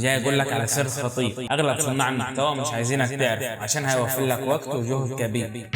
جاي اقول لك على سر خطير. اغلب صناع المحتوى مش عايزينك تعرف عشان هيوفر لك وقت وجهد كبير.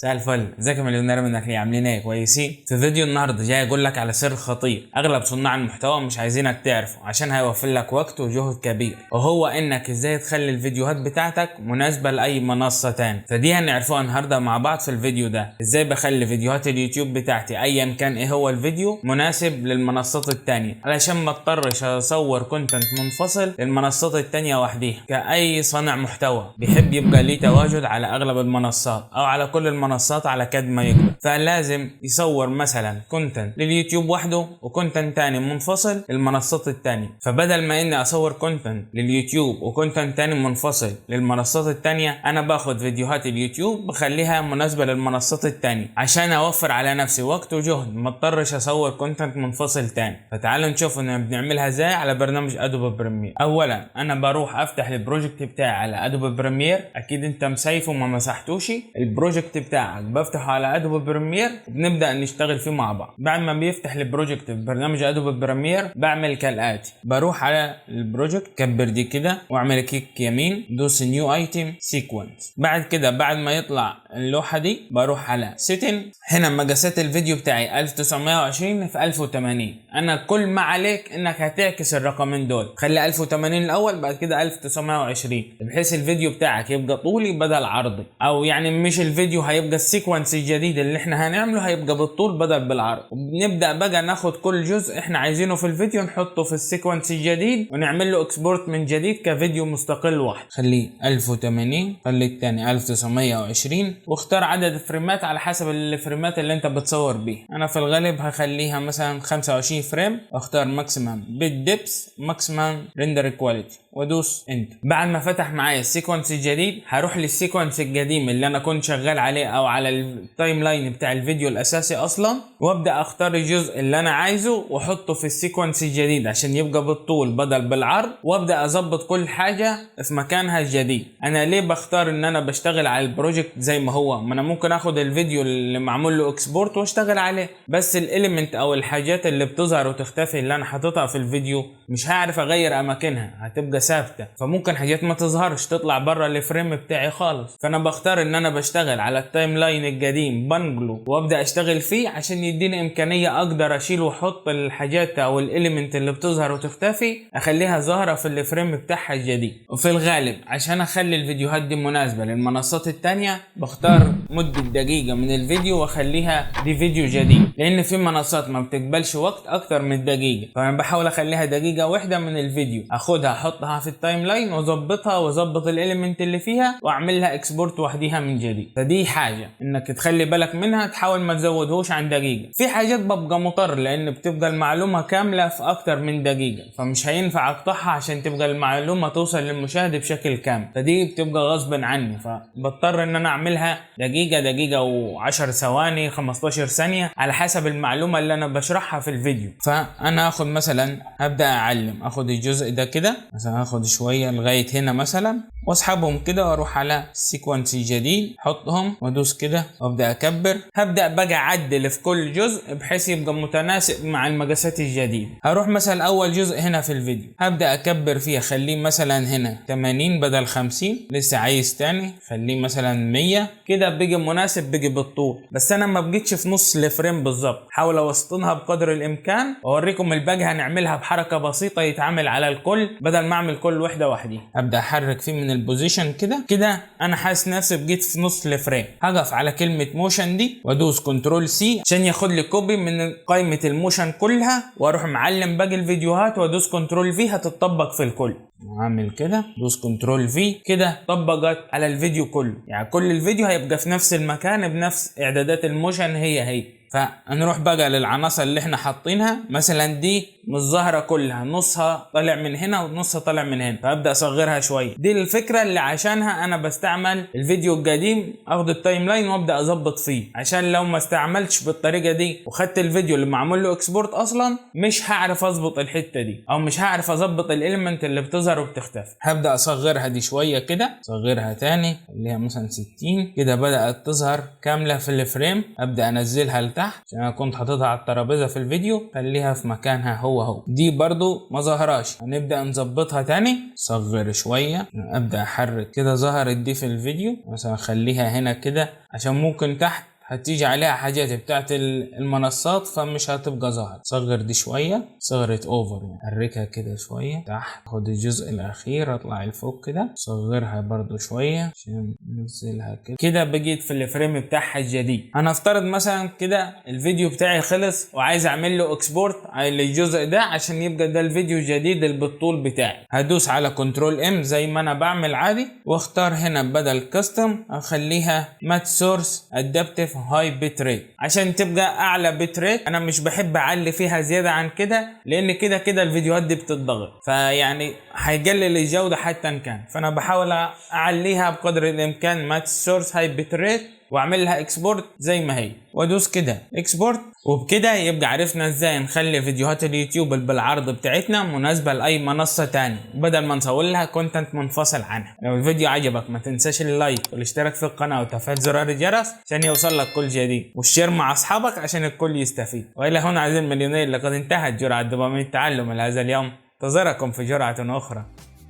مساء الفل، ازيك يا مليونير من اخي؟ عاملين ايه؟ كويسين؟ في فيديو النهارده جاي اقول لك على سر خطير اغلب صناع المحتوى مش عايزينك تعرفه عشان هيوفر لك وقت وجهد كبير، وهو انك ازاي تخلي الفيديوهات بتاعتك مناسبه لاي منصه تاني. فدي هنعرفوها النهارده مع بعض في الفيديو ده، ازاي بخلي فيديوهات اليوتيوب بتاعتي ايا كان ايه هو الفيديو مناسب للمنصات التانية، علشان ما اضطرش اصور كونتنت منفصل للمنصات التانية وحديها. كاي صانع محتوى بيحب يبقى ليه تواجد على اغلب المنصات او على كل المنصات على قد ما يقدر، فلازم يصور مثلا كونتنت لليوتيوب وحده وكونتنت تاني منفصل للمنصات التانية. فبدل ما اني اصور كونتنت لليوتيوب وكونتنت تاني منفصل للمنصات التانية، انا باخد فيديوهات اليوتيوب بخليها مناسبة للمنصات التانية عشان اوفر على نفسي وقت وجهد، ما اضطرش اصور كونتنت منفصل تاني. فتعالوا نشوف ان بنعملها ازاي على برنامج ادوبي بريمير. اولا انا بروح افتح البروجكت بتاعي على ادوبي بريمير، اكيد انت مسيفه وما مسحتوش. البروجكت بتاعك بفتحه على ادوبي بريمير وبنبدا نشتغل فيه مع بعض. بعد ما بيفتح البروجكت في برنامج ادوبي بريمير بعمل كالاتي: بروح على البروجكت، كبر دي كده واعمل كليك يمين، دوس نيو ايتم سيكونس. بعد كده بعد ما يطلع اللوحه دي بروح على سيتنج. هنا مقاسات الفيديو بتاعي 1920 في 1080. انا كل ما عليك انك هتعكس الرقمين دول، خلي 1080 الاول بعد كده 1920، بحيث الفيديو بتاعك يبقى طولي بدل عرضي، او يعني مش الفيديو هيبقى السيكونس الجديد اللي احنا هنعمله هيبقى بالطول بدل بالعرض. وبنبدا بقى ناخد كل جزء احنا عايزينه في الفيديو نحطه في السيكونس الجديد ونعمل له اكسبورت من جديد كفيديو مستقل واحد. خليه 1080، خلي الثاني 1920، واختار عدد الفريمات على حسب الفريمات اللي انت بتصور بيها. انا في الغالب هخليها مثلا 25 فريم، واختار ماكسيمم بيت ديبس، ماكسيمم ريندر كواليتي، وادوس انتر. بعد ما فتح معايا السيكونس الجديد هروح للسيكونس القديم اللي انا كنت شغال عليه او على التايم لاين بتاع الفيديو الاساسي اصلا، وابدا اختار الجزء اللي انا عايزه واحطه في السيكونس الجديد عشان يبقى بالطول بدل بالعرض، وابدا اظبط كل حاجه في مكانها الجديد. انا ليه بختار ان انا بشتغل على البروجكت زي ما هو؟ ما انا ممكن اخد الفيديو اللي معمول له اكسبورت واشتغل عليه، بس الاليمنت او الحاجات اللي بتظهر وتختفي اللي انا حاططها في الفيديو مش هعرف اغير اماكنها، هتبقى ثابته. فممكن حاجات ما تظهرش تطلع بره الفريم بتاعي خالص. فانا بختار ان انا بشتغل على التايم لاين القديم بنقله وابدا اشتغل فيه عشان يديني امكانيه اقدر اشيل واحط الحاجات او الاليمنت اللي بتظهر وتختفي اخليها ظاهره في الفريم بتاعها الجديد. وفي الغالب عشان اخلي الفيديوهات دي مناسبه للمنصات التانية بختار مده دقيقه من الفيديو واخليها دي فيديو جديد، لان في منصات ما بتقبلش وقت اكتر من دقيقه، فانا بحاول اخليها دقيقه واحده من الفيديو، اخدها احطها في التايم لاين واظبطها واظبط الاليمنت اللي فيها واعمل لها اكسبورت وحديها من جديد. فدي حاجه انك تخلي بالك منها، تحاول ما تزودهوش عن دقيقه. في حاجات ببقى مضطر لان بتبقى المعلومه كامله في اكتر من دقيقه، فمش هينفع اقطعها عشان تبقى المعلومه توصل للمشاهد بشكل كامل، فدي بتبقى غصب عني، فبضطر ان انا اعملها دقيقه و10 ثواني 15 ثانيه على حسب المعلومه اللي انا بشرحها في الفيديو. فانا اخد مثلا هبدا اعلم، اخد الجزء ده كده مثلا، اخد شويه لغايه هنا مثلا واسحبهم كده واروح على السيكونس الجديد احطهم وادوس كده وابدا اكبر. هبدا بقى اعدل في كل جزء بحيث يبقى متناسب مع المقاسات الجديده. هروح مثلا اول جزء هنا في الفيديو هبدا اكبر فيه، اخليه مثلا هنا 80 بدل 50، لسه عايز تاني خليه مثلا 100 كده، بقى مناسب بقى بالطول. بس انا ما بقيتش في نص الفريم بالظبط، حاول اوسطنها بقدر الامكان واوريكم الباقي هنعملها بحركه بسيطه يتعامل على الكل بدل ما اعمل كل وحده وحدي. ابدا احرك فيه من البوزيشن كده انا حاسس نفسي بقيت في نص الفريم. هقف على كلمه موشن دي وادوس كنترول سي عشان ياخد لي كوبي من قائمه الموشن كلها، واروح معلم باقي الفيديوهات وادوس كنترول في هتطبق في الكل. اعمل كده دوس كنترول في كده طبقت على الفيديو كله، يعني كل الفيديو هيبقى في نفس المكان بنفس اعدادات الموشن هي. فنروح بقى للعناصر اللي احنا حاطينها، مثلا دي مش ظاهره كلها، نصها طالع من هنا ونصها طالع من هنا، فابدا اصغرها شويه. دي الفكره اللي عشانها انا بستعمل الفيديو القديم، اخد التايم لاين وابدا اظبط فيه، عشان لو ما استعملتش بالطريقه دي وخدت الفيديو اللي معمول له اكسبورت اصلا مش هعرف اظبط الحته دي، او مش هعرف اظبط الاليمنت اللي بتظهر وبتختفي. هبدا اصغرها دي شويه كده، اصغرها تاني خليها مثلا 60 كده، بدات تظهر كامله في الفريم. ابدا انزلها لتحت عشان انا كنت حاططها على الترابيزه في الفيديو، خليها في مكانها هو. دي برضو ما ظهراش، هنبدا نظبطها تاني، صغر شويه، ابدا احرك كده. ظهرت دي في الفيديو مثلا، خليها هنا كده عشان ممكن تحت هتيجي عليها حاجات بتاعت المنصات فمش هتبقى ظاهر. صغر دي شويه، صغرت اوفر يعني، حركها كده شويه تحت، خد الجزء الاخير اطلع لفوق كده، صغرها برضو شويه عشان ننزلها كده. كده بقيت في الفريم بتاعها الجديد. انا افترض مثلا كده الفيديو بتاعي خلص وعايز اعمل له اكسبورت على الجزء ده عشان يبقى ده الفيديو الجديد اللي بالطول بتاعي. هدوس على كنترول ام زي ما انا بعمل عادي، واختار هنا بدل كاستم اخليها مات سورس ادابتيف هاي بيت ريت عشان تبقى اعلى بيت ريت. انا مش بحب اعلي فيها زياده عن كده، لان كده كده الفيديوهات دي بتتضغط، فيعني هيقلل الجوده حتى ان كان، فانا بحاول اعليها بقدر الامكان مات سورس هاي بيت ريت واعمل لها اكسبورت زي ما هي، وادوس كده اكسبورت. وبكده يبقى عرفنا ازاي نخلي فيديوهات اليوتيوب بالعرض بتاعتنا مناسبة لاي منصة تاني بدل ما نصور لها كونتنت منفصل عنها. لو الفيديو عجبك ما تنساش اللايك والاشتراك في القناة وتفعيل زرار الجرس عشان يوصل لك كل جديد، والشير مع اصحابك عشان الكل يستفيد. والى هنا عزيزي المليونير، لقد انتهت جرعة دوبامين التعلم لهذا اليوم. انتظركم في جرعة اخرى،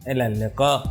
الى اللقاء.